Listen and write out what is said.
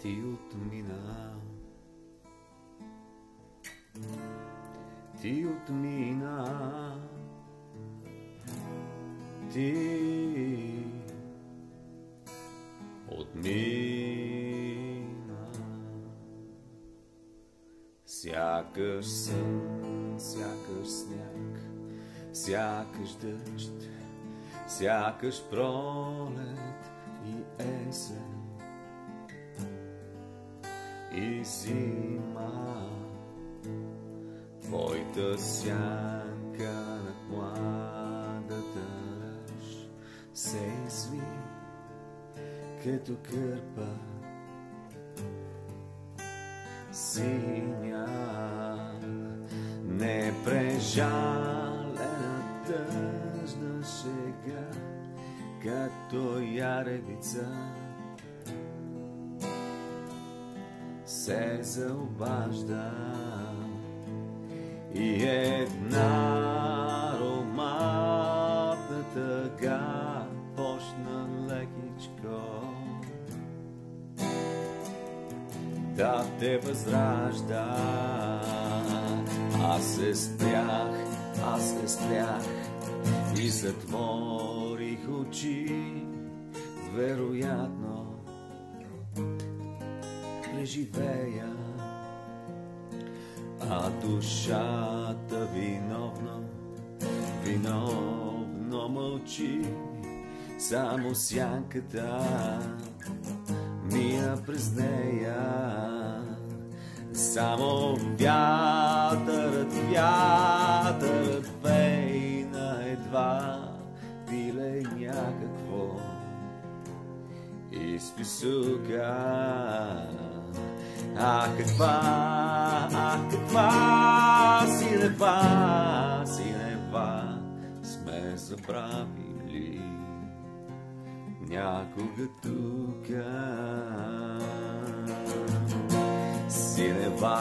Ти отмина, ти отмина, ти отмина. Сякаш сън, сякаш сняг, сякаш дъжд, сякаш пролет и есен и зима. Твоята сянка над младата ръж се изви като кърпа синя, непрежалена тъжна шега, като яревица се заобажда и една ароматна тъга почна лекичко да те възражда. Аз се спрях и затворих очи, вероятно преживея, а душата виновно мълчи. Само сянката мия през нея, само вятърът вейна едва пиле някакво изписука. Каква синева сме забравили някога тука. Синева